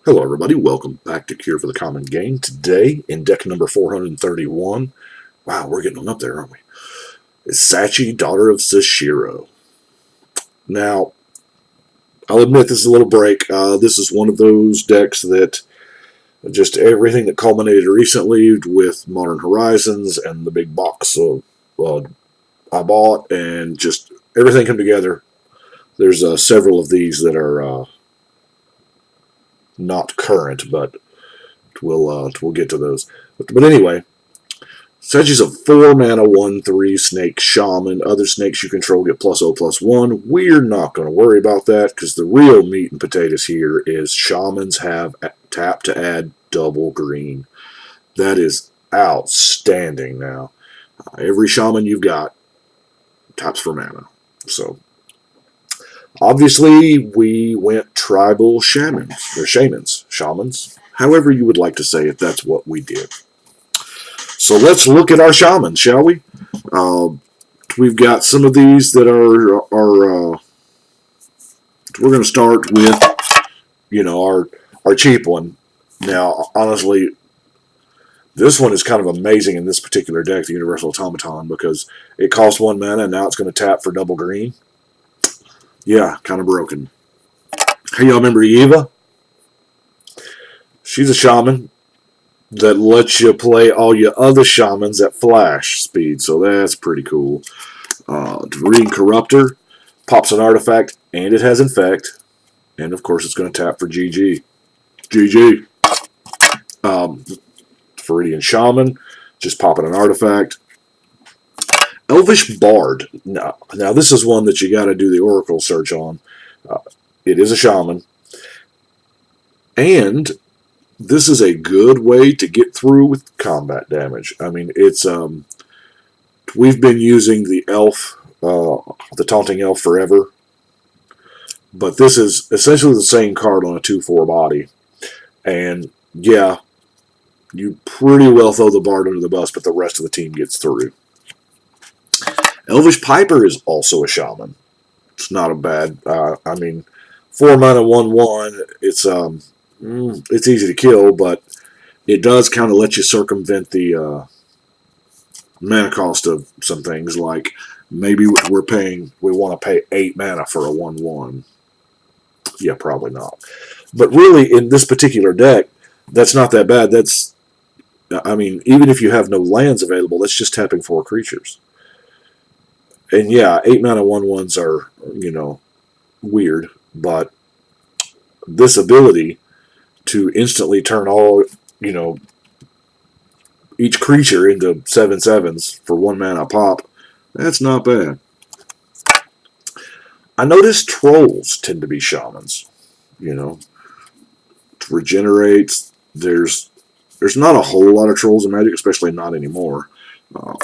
Hello everybody, welcome back to Cure for the Common Game. Today, in deck number 431, wow, we're getting on up there, aren't we? Is Sachi, daughter of Seshiro. Now, I'll admit this is a little break. This is one of those decks that just everything that culminated recently with Modern Horizons and the big box I bought and just everything come together. There's several of these that are not current, but we'll get to those. But anyway, Sachi's a 4-mana 1/3 snake shaman. Other snakes you control get +0/+1. We're not going to worry about that because the real meat and potatoes here is shamans have tap to add double green. That is outstanding now. Every shaman you've got taps for mana. So obviously we went tribal shamans, however you would like to say it. That's what we did. So let's look at our shamans, shall we? We've got some of these that are we're going to start with, our cheap one. Now, honestly, this one is kind of amazing in this particular deck, the Universal Automaton, because it costs 1 mana and now it's going to tap for double green. Yeah, kind of broken. Hey, y'all remember Eva? She's a shaman that lets you play all your other shamans at flash speed, so that's pretty cool. Reading Corruptor pops an artifact, and it has Infect, and of course it's going to tap for GG. GG. Viridian Shaman, just popping an artifact. Elvish Bard. Now this is one that you got to do the Oracle search on. It is a shaman, and this is a good way to get through with combat damage. I mean, it's we've been using the elf, the taunting elf forever, but this is essentially the same card on a 2/4 body, and yeah, you pretty well throw the bard under the bus, but the rest of the team gets through. Elvish Piper is also a shaman. It's not a bad. 4 mana 1/1. It's easy to kill, but it does kind of let you circumvent the mana cost of some things. Like maybe we want to pay 8 mana for a 1/1. Yeah, probably not. But really, in this particular deck, that's not that bad. Even if you have no lands available, that's just tapping 4 creatures. And yeah, 8 mana 1/1s are, weird, but this ability to instantly turn all, each creature into 7/7s for 1 mana pop, that's not bad. I noticed trolls tend to be shamans. It regenerates. There's not a whole lot of trolls in Magic, especially not anymore. Of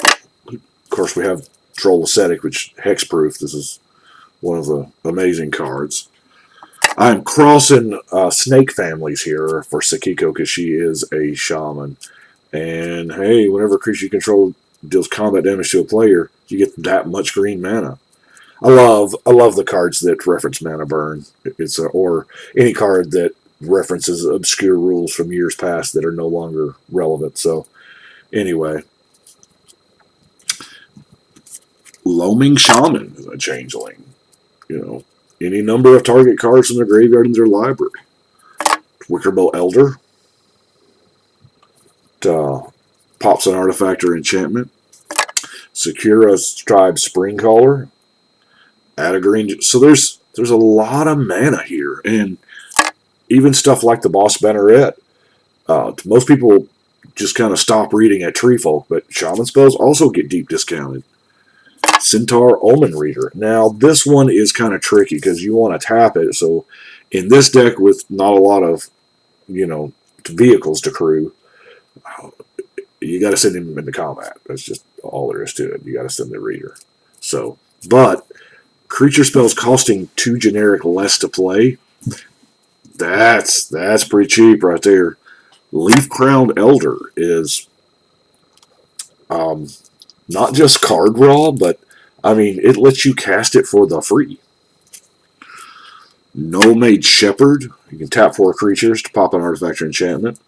course, we have Troll Ascetic, which hexproof. This is one of the amazing cards. I'm crossing snake families here for Sakiko because she is a shaman. And hey, whenever a creature you control deals combat damage to a player, you get that much green mana. I love the cards that reference mana burn. Or any card that references obscure rules from years past that are no longer relevant. So anyway, Loaming Shaman is a changeling. Any number of target cards from their graveyard in their library. Wickerbow Elder. Pops an artifact or enchantment. Secure a Tribe Springcaller. Add a green. So there's a lot of mana here, and even stuff like the Boss Banneret. Most people just kind of stop reading at Treefolk, but Shaman spells also get deep discounted. Centaur Omen Reader. Now, this one is kind of tricky because you want to tap it. So, in this deck with not a lot of, vehicles to crew, you got to send him into combat. That's just all there is to it. You got to send the reader. So, but creature spells costing 2 generic less to play. That's pretty cheap right there. Leaf Crowned Elder is not just card draw, but it lets you cast it for the free. No-Made Shepherd. You can tap 4 creatures to pop an artifact or enchantment.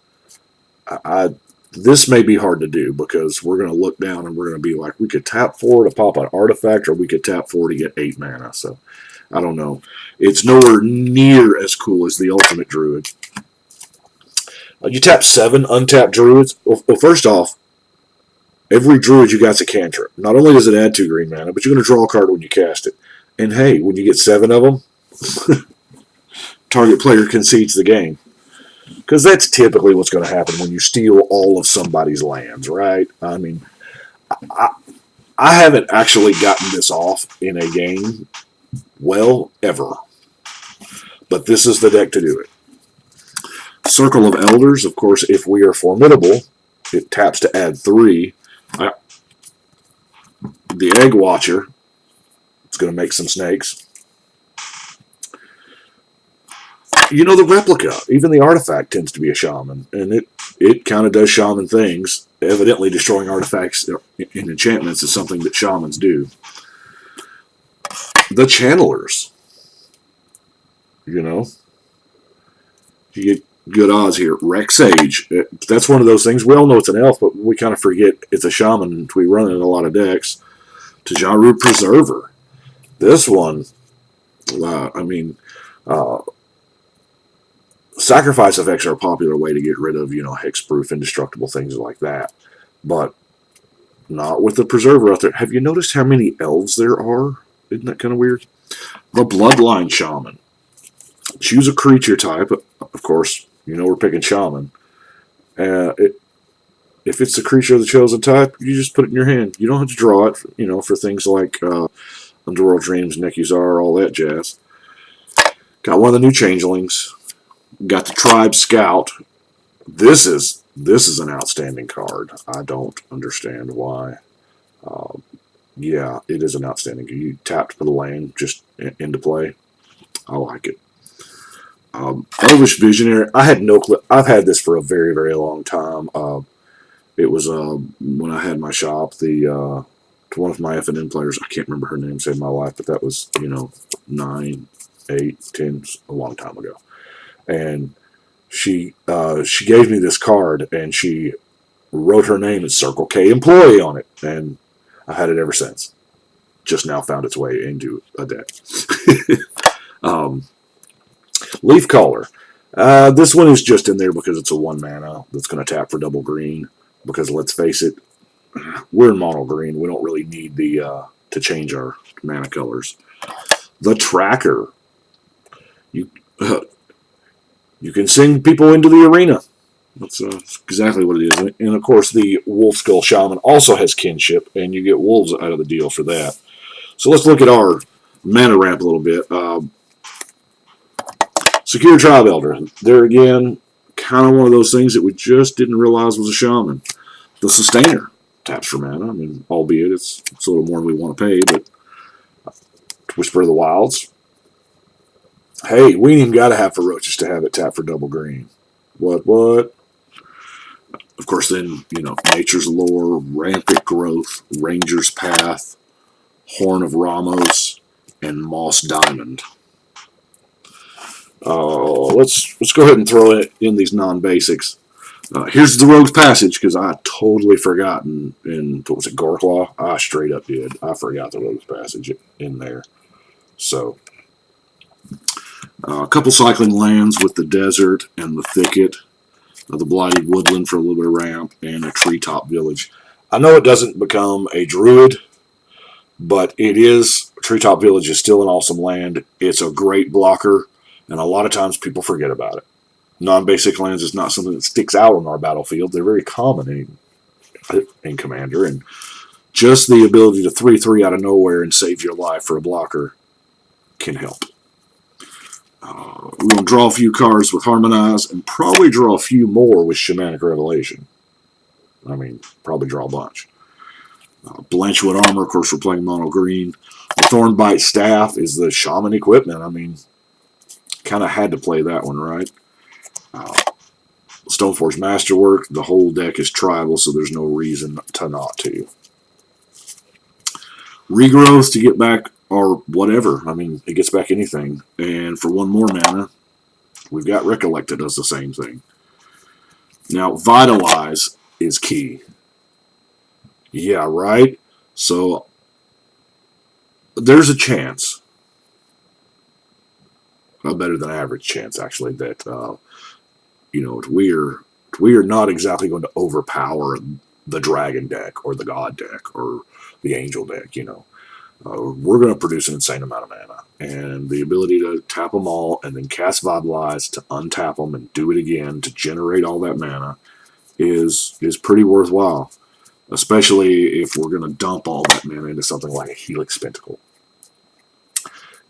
This may be hard to do because we're going to look down and we're going to be like, we could tap 4 to pop an artifact, or we could tap 4 to get 8 mana. So I don't know. It's nowhere near as cool as the Ultimate Druid. You tap 7 untapped Druids. Well, first off, every Druid you got's a cantrip. Not only does it add 2 green mana, but you're going to draw a card when you cast it. And hey, when you get 7 of them, target player concedes the game. Because that's typically what's going to happen when you steal all of somebody's lands, right? I mean, I haven't actually gotten this off in a game, well, ever. But this is the deck to do it. Circle of Elders, of course, if we are formidable, it taps to add 3. The Egg Watcher, it's going to make some snakes. You know, the replica, even the artifact tends to be a shaman, and it kind of does shaman things. Evidently, destroying artifacts and enchantments is something that shamans do. The Channelers, you know, you get good odds here. Rex Sage, that's one of those things. We all know it's an elf, but we kind of forget it's a shaman. We run it in a lot of decks. Tajaru Preserver, this one, sacrifice effects are a popular way to get rid of, hexproof, indestructible things like that. But not with the Preserver out there. Have you noticed how many elves there are? Isn't that kind of weird? The Bloodline Shaman. Choose a creature type. Of course, we're picking Shaman. If it's a creature of the chosen type, you just put it in your hand. You don't have to draw it, for things like Underworld Dreams, Nekuzar, all that jazz. Got one of the new changelings. Got the Tribe Scout. This is an outstanding card. I don't understand why. Yeah, it is an outstanding. You tap to put a land just into play. I like it. Elvish Visionary. I had no clue. I've had this for a very, very long time. It was when I had my shop. To one of my FNN players. I can't remember her name. Saved my life, but that was 9, 8, 10, a long time ago. And she gave me this card, and she wrote her name as Circle K Employee on it, and I had it ever since. Just now found its way into a deck. Leaf Caller. This one is just in there because it's a 1 mana that's going to tap for double green. Because let's face it, we're in mono green. We don't really need to change our mana colors. The Tracker. You can send people into the arena. That's exactly what it is. And of course, the Wolf Skull Shaman also has kinship, and you get wolves out of the deal for that. So let's look at our mana ramp a little bit. Secure Tribe Elder. There again, kind of one of those things that we just didn't realize was a shaman. The Sustainer taps for mana. I mean, albeit it's a little more than we want to pay, but Whisper of the Wilds. Hey, we ain't even got to have Ferocious to have it tap for double green. What? Of course, then, Nature's Lore, Rampant Growth, Ranger's Path, Horn of Ramos, and Moss Diamond. Let's go ahead and throw it in these non-basics. Here's the Rogue's Passage, because I totally forgot in what was it, Gorklaw? I straight up did. I forgot the Rogue's Passage in there. So, a couple cycling lands with the Desert and the Thicket, the Blighted Woodland for a little bit of ramp, and a Treetop Village. I know it doesn't become a Druid, but it is. Treetop Village is still an awesome land. It's a great blocker, and a lot of times people forget about it. Non-basic lands is not something that sticks out on our battlefield. They're very common in Commander, and just the ability to 3/3 out of nowhere and save your life for a blocker can help. We're going to draw a few cards with Harmonize and probably draw a few more with Shamanic Revelation. I mean, probably draw a bunch. Blanchwood Armor, of course, we're playing mono green. The Thornbite Staff is the Shaman equipment. I mean, kind of had to play that one, right? Stoneforge Masterwork, the whole deck is tribal, so there's no reason to not to. Regrowth to get back or whatever. I mean, it gets back anything. And for 1 more mana, we've got Recollect that does the same thing. Now, Vitalize is key. Yeah, right? So, there's a chance, a better than average chance, actually, that, we're not exactly going to overpower the Dragon deck or the God deck or the Angel deck. We're going to produce an insane amount of mana. And the ability to tap them all and then cast Vitalize to untap them and do it again to generate all that mana is pretty worthwhile. Especially if we're going to dump all that mana into something like a Helix Pentacle.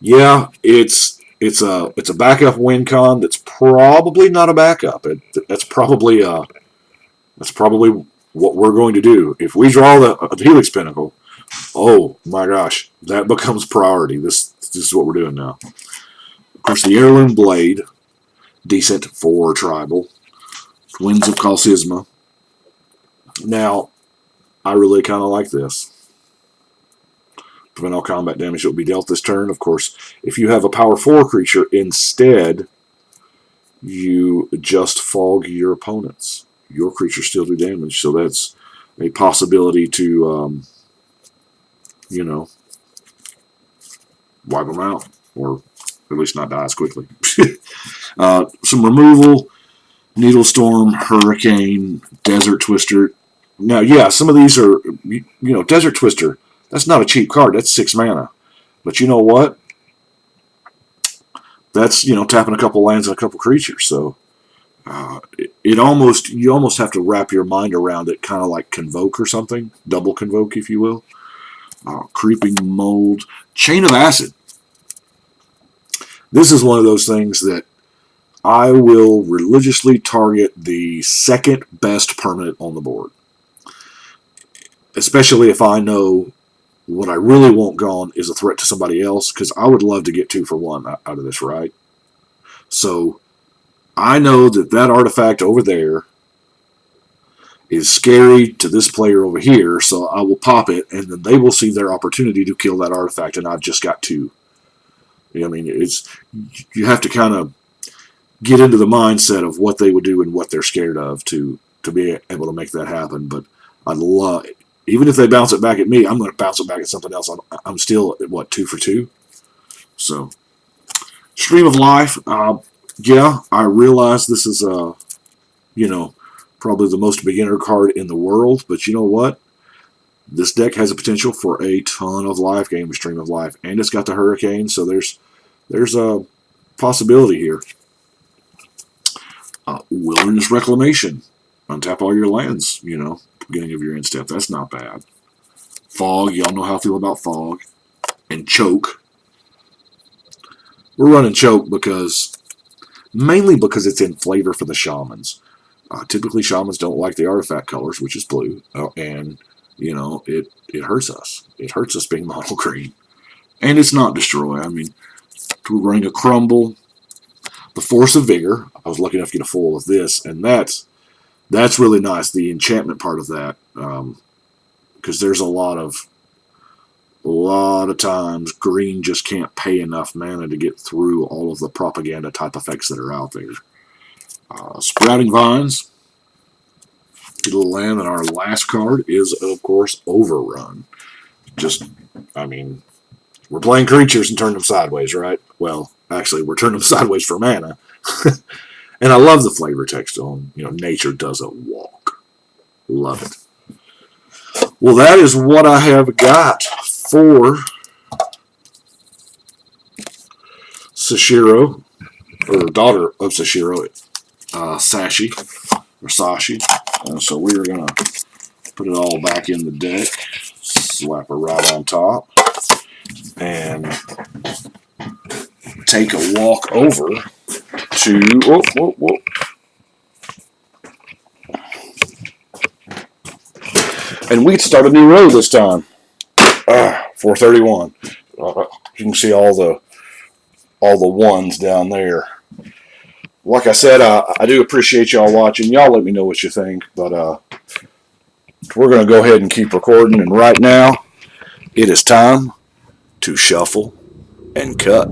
Yeah, it's a backup win con that's probably not a backup. That's probably what we're going to do. If we draw the Helix Pinnacle, oh my gosh, that becomes priority. This is what we're doing now. Of course, the Heirloom Blade, decent for tribal. Winds of Kalsisma. Now, I really kind of like this. Prevent all combat damage that will be dealt this turn. Of course, if you have a power 4 creature, instead, you just fog your opponents. Your creatures still do damage, so that's a possibility to, wipe them out, or at least not die as quickly. Some removal, Needle Storm, Hurricane, Desert Twister. Now, yeah, some of these are, Desert Twister, that's not a cheap card. That's 6 mana. But you know what? That's, tapping a couple lands and a couple creatures. So you almost have to wrap your mind around it, kind of like Convoke or something. Double Convoke, if you will. Creeping Mold. Chain of Acid. This is one of those things that I will religiously target the second best permanent on the board. Especially if I know what I really want gone is a threat to somebody else, because I would love to get 2 for 1 out of this, right? So I know that artifact over there is scary to this player over here, so I will pop it, and then they will see their opportunity to kill that artifact, and I've just got 2. I mean, you have to kind of get into the mindset of what they would do and what they're scared of to be able to make that happen. But I'd love, even if they bounce it back at me, I'm going to bounce it back at something else. I'm still at, 2 for 2? So, Stream of Life, yeah, I realize this is, probably the most beginner card in the world, but you know what? This deck has a potential for a ton of life game with Stream of Life, and it's got the Hurricane, so there's a possibility here. Wilderness Reclamation. Untap all your lands, beginning of your end step. That's not bad. Fog, y'all know how I feel about Fog. And Choke. We're running Choke mainly because it's in flavor for the Shamans. Typically, Shamans don't like the artifact colors, which is blue, and, it hurts us. It hurts us being mono green. And it's not Destroy. I mean, we're running a Crumble. The Force of Vigor. I was lucky enough to get a full of this, and that's really nice. The enchantment part of that, because there's a lot of times green just can't pay enough mana to get through all of the propaganda type effects that are out there. Sprouting Vines. Get a little land, and our last card is, of course, Overrun. We're playing creatures and turning them sideways, right? Well, actually, we're turning them sideways for mana. And I love the flavor text on, nature doesn't walk. Love it. Well, that is what I have got for Seshiro, or daughter of Seshiro, Sachi, or Sachi. So we're going to put it all back in the deck, slap her right on top, and take a walk over to, and we start a new row this time. 431. You can see all the ones down there. Like I said, I do appreciate y'all watching. Y'all let me know what you think, but we're going to go ahead and keep recording, and right now it is time to shuffle and cut.